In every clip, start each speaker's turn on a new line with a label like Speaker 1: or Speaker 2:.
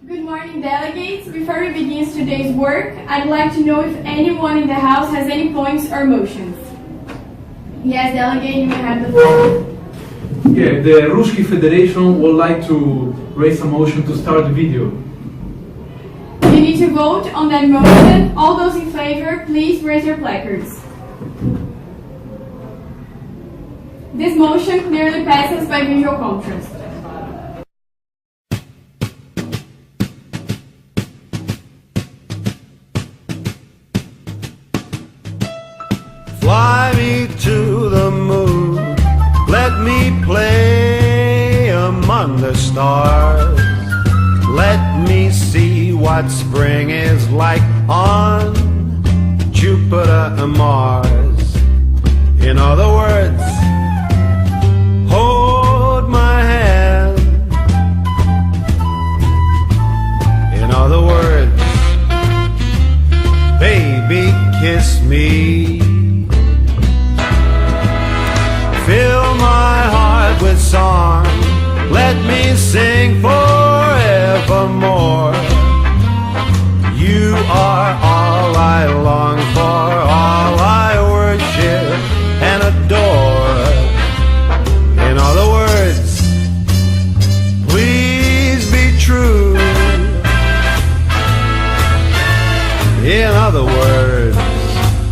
Speaker 1: Good morning, delegates. Before we begin today's work, I'd like to know if anyone in the House has any points or motions. Yes, delegate, you may have the floor.
Speaker 2: Yeah, the Ruski Federation would like to raise a motion to start the video.
Speaker 1: You need to vote on that motion. All those in favor, please raise your placards. This motion clearly passes by visual contrast.
Speaker 3: Fly me to the moon, let me play among the stars. Let me see what spring is like on Jupiter and Mars. In other words, hold my hand. In other words, baby, kiss me. Fill my heart with song, let me sing forevermore. You are all I long for, all I worship and adore. In other words, please be true. In other words,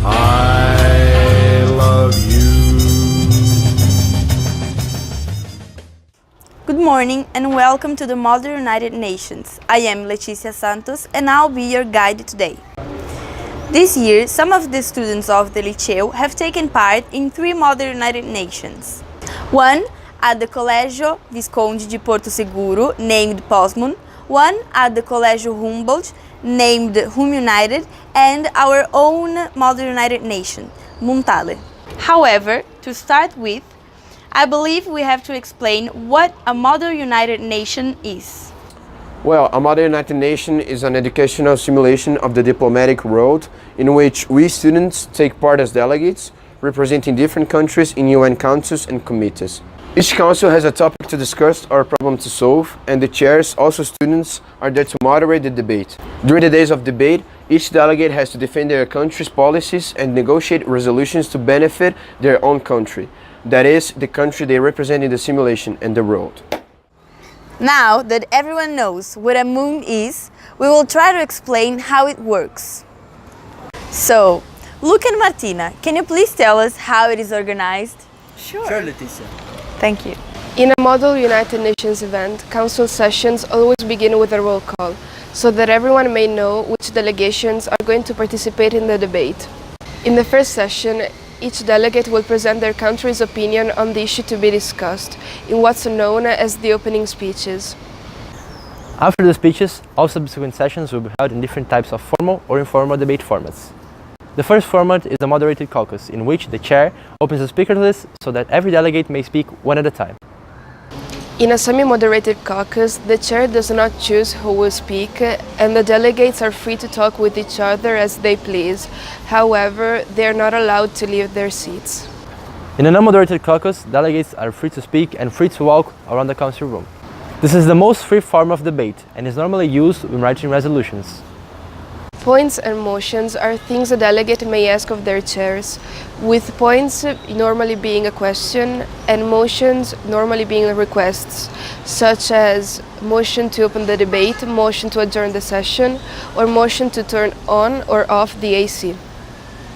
Speaker 3: I love you.
Speaker 4: Good morning and welcome to the Model United Nations. I am Leticia Santos and I'll be your guide today. This year, some of the students of the liceo have taken part in 3 Model United Nations. One at the Colégio Visconde de Porto Seguro, named POSMUN, one at the Colégio Humboldt, named United, and our own Model United Nation, MUNTALE. However, to start with, I believe we have to explain what a Model United Nation is.
Speaker 5: Well, a Model United Nation is an educational simulation of the diplomatic world in which we students take part as delegates, representing different countries in UN councils and committees. Each council has a topic to discuss or a problem to solve, and the chairs, also students, are there to moderate the debate. During the days of debate, each delegate has to defend their country's policies and negotiate resolutions to benefit their own country. That is, the country they represent in the simulation and the world.
Speaker 4: Now that everyone knows what a moon is, we will try to explain how it works. So, Luke and Martina, can you please tell us how it is organized?
Speaker 6: Sure, Leticia.
Speaker 4: Thank you.
Speaker 7: In a Model United Nations event, council sessions always begin with a roll call, so that everyone may know which delegations are going to participate in the debate. In the first session, each delegate will present their country's opinion on the issue to be discussed, in what's known as the opening speeches.
Speaker 6: After the speeches, all subsequent sessions will be held in different types of formal or informal debate formats. The first format is the moderated caucus, in which the chair opens the speaker list so that every delegate may speak one at a time.
Speaker 7: In a semi-moderated caucus, the chair does not choose who will speak, and the delegates are free to talk with each other as they please. However, they are not allowed to leave their seats.
Speaker 6: In a non-moderated caucus, delegates are free to speak and free to walk around the council room. This is the most free form of debate and is normally used when writing resolutions.
Speaker 7: Points and motions are things a delegate may ask of their chairs, with points normally being a question and motions normally being requests, such as motion to open the debate, motion to adjourn the session, or motion to turn on or off the AC.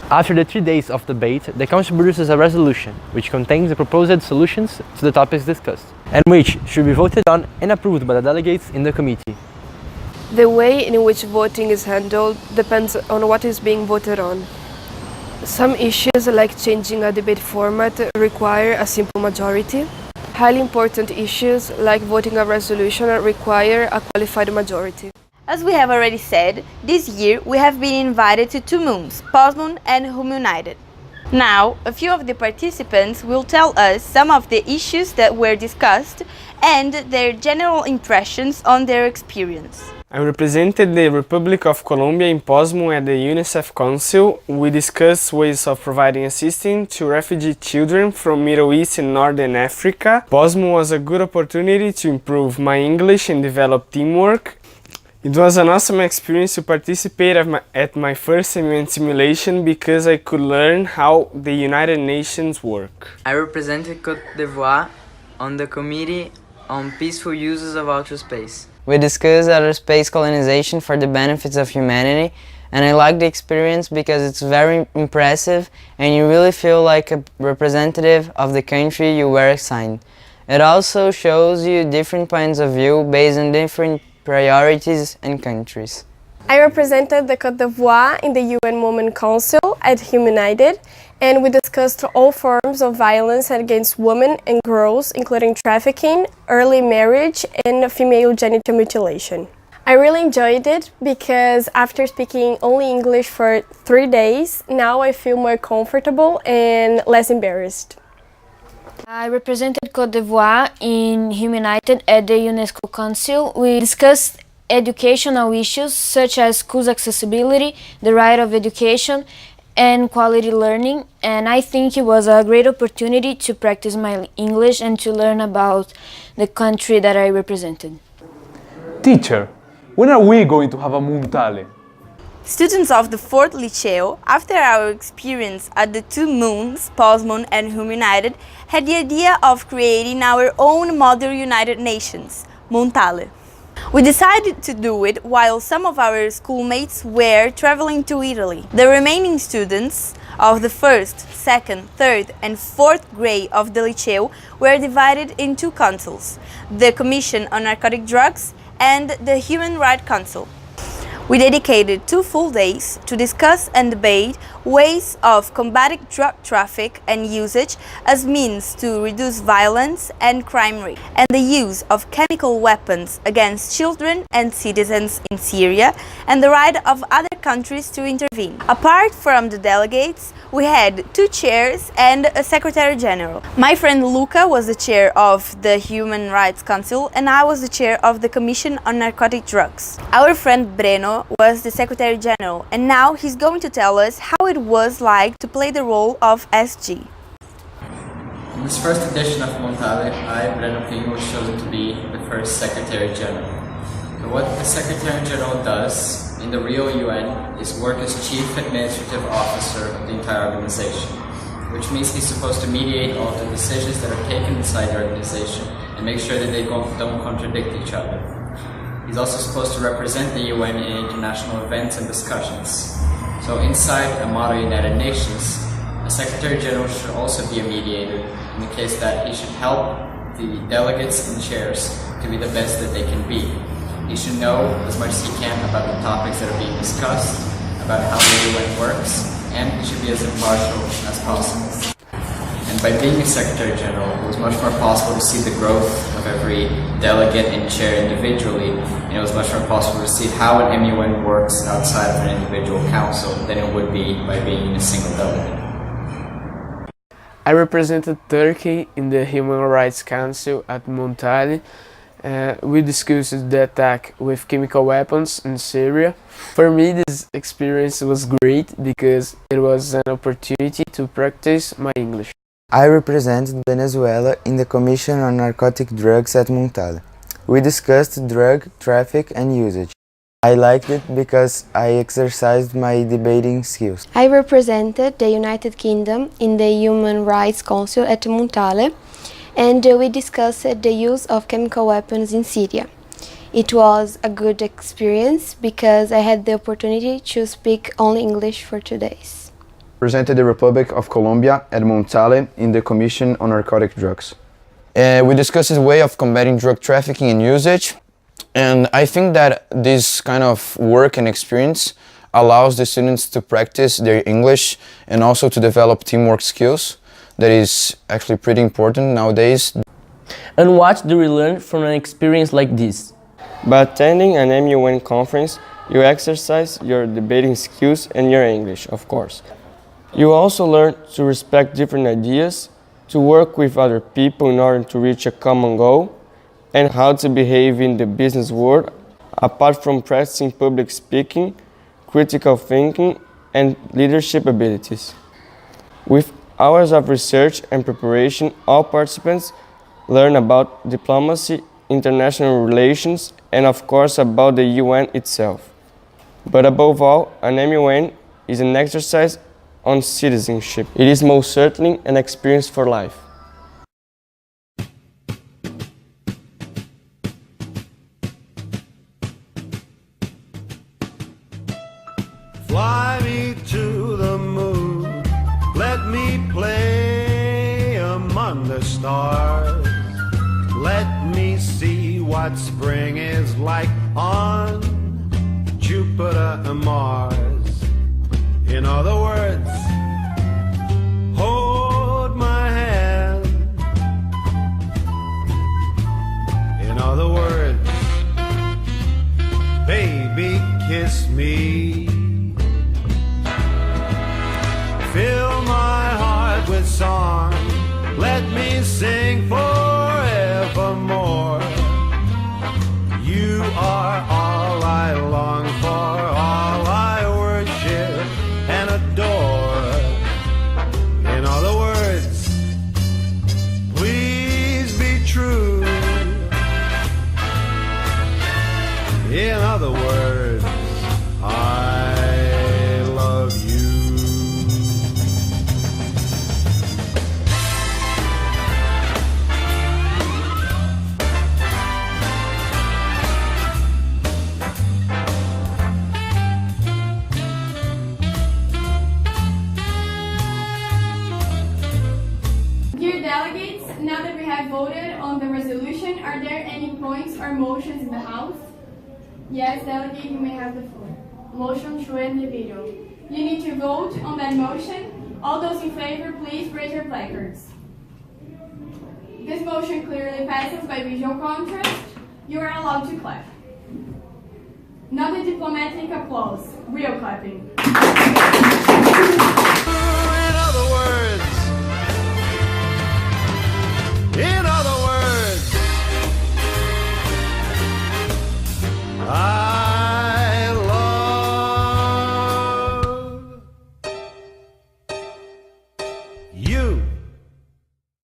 Speaker 6: After the 3 days of debate, the Council produces a resolution which contains the proposed solutions to the topics discussed, and which should be voted on and approved by the delegates in the committee.
Speaker 7: The way in which voting is handled depends on what is being voted on. Some issues, like changing a debate format, require a simple majority. Highly important issues, like voting a resolution, require a qualified majority.
Speaker 4: As we have already said, this year we have been invited to 2 moons, POSMUN and United. Now, a few of the participants will tell us some of the issues that were discussed and their general impressions on their experience.
Speaker 8: I represented the Republic of Colombia in POSMUN at the UNICEF Council. We discussed ways of providing assistance to refugee children from Middle East and Northern Africa. POSMUN was a good opportunity to improve my English and develop teamwork. It was an awesome experience to participate at my first MUN simulation because I could learn how the United Nations work.
Speaker 9: I represented Côte d'Ivoire on the Committee on Peaceful Uses of Outer Space.
Speaker 10: We discussed outer space colonization for the benefits of humanity, and I like the experience because it's very impressive and you really feel like a representative of the country you were assigned. It also shows you different points of view based on different priorities and countries.
Speaker 7: I represented the Côte d'Ivoire in the UN Women Council at United, and we discussed all forms of violence against women and girls, including trafficking, early marriage, and female genital mutilation. I really enjoyed it because after speaking only English for 3 days, now I feel more comfortable and less embarrassed.
Speaker 11: I represented Côte d'Ivoire in United at the UNESCO Council. We discussed educational issues such as schools accessibility, the right of education, and quality learning, and I think it was a great opportunity to practice my English and to learn about the country that I represented.
Speaker 2: Teacher, when are we going to have a MUNTALE?
Speaker 4: Students of the 4th Liceo, after our experience at the 2 moons, Postmoon and United, had the idea of creating our own Model United Nations, Montale. We decided to do it while some of our schoolmates were traveling to Italy. The remaining students of the 1st, 2nd, 3rd and 4th grade of the Liceo were divided in 2 councils, the Commission on Narcotic Drugs and the Human Rights Council. We dedicated 2 full days to discuss and debate ways of combating drug traffic and usage as means to reduce violence and crime rate, and the use of chemical weapons against children and citizens in Syria, and the right of other countries to intervene. Apart from the delegates, we had 2 chairs and a Secretary General. My friend Luca was the chair of the Human Rights Council and I was the chair of the Commission on Narcotic Drugs. Our friend Breno was the Secretary General, and now he's going to tell us how it was like to play the role of SG.
Speaker 12: In this first edition of Montale, I, Breno Pinho, was chosen to be the first Secretary General. So what the Secretary General does in the real UN is work as Chief Administrative Officer of the entire organization, which means he's supposed to mediate all the decisions that are taken inside the organization and make sure that they don't contradict each other. He's also supposed to represent the UN in international events and discussions. So inside a Model United Nations, a Secretary General should also be a mediator in the case that he should help the delegates and chairs to be the best that they can be. He should know as much as he can about the topics that are being discussed, about how the UN works, and he should be as impartial as possible. And by being a Secretary General, it was much more possible to see the growth of every delegate and chair individually, and it was much more possible to see how an MUN works outside of an individual council than it would be by being a single delegate.
Speaker 8: I represented Turkey in the Human Rights Council at Montale. We discussed the attack with chemical weapons in Syria. For me, this experience was great because it was an opportunity to practice my English.
Speaker 13: I represented Venezuela in the Commission on Narcotic Drugs at Montale. We discussed drug traffic and usage. I liked it because I exercised my debating skills.
Speaker 14: I represented the United Kingdom in the Human Rights Council at Montale, and we discussed the use of chemical weapons in Syria. It was a good experience because I had the opportunity to speak only English for 2 days.
Speaker 5: Represented the Republic of Colombia at Montale in the Commission on Narcotic Drugs. We discussed the way of combating drug trafficking and usage, and I think that this kind of work and experience allows the students to practice their English and also to develop teamwork skills. That is actually pretty important nowadays.
Speaker 15: And what do we learn from an experience like this?
Speaker 16: By attending an MUN conference, you exercise your debating skills and your English, of course. You also learn to respect different ideas, to work with other people in order to reach a common goal, and how to behave in the business world, apart from practicing public speaking, critical thinking, and leadership abilities. With hours of research and preparation, all participants learn about diplomacy, international relations, and of course about the UN itself. But above all, an MUN is an exercise on citizenship. It is most certainly an experience for life.
Speaker 3: Fly me to the moon, let me play among the stars. Let me see what spring is like on Jupiter and Mars. In other words, hold my hand. In other words, baby, kiss me. Fill my heart with song, let me sing forevermore. You are all I long for, all I worship and adore. In other words, please be true. In other words, I love you.
Speaker 1: Dear delegates, now that we have voted on the resolution, are there any points or motions in the House? Yes, delegate, you may have the floor. Motion desenvolvido. You need to vote on that motion. All those in favor, please raise your placards. This motion clearly passes by visual contrast. You are allowed to clap. Not a diplomatic applause, real clapping.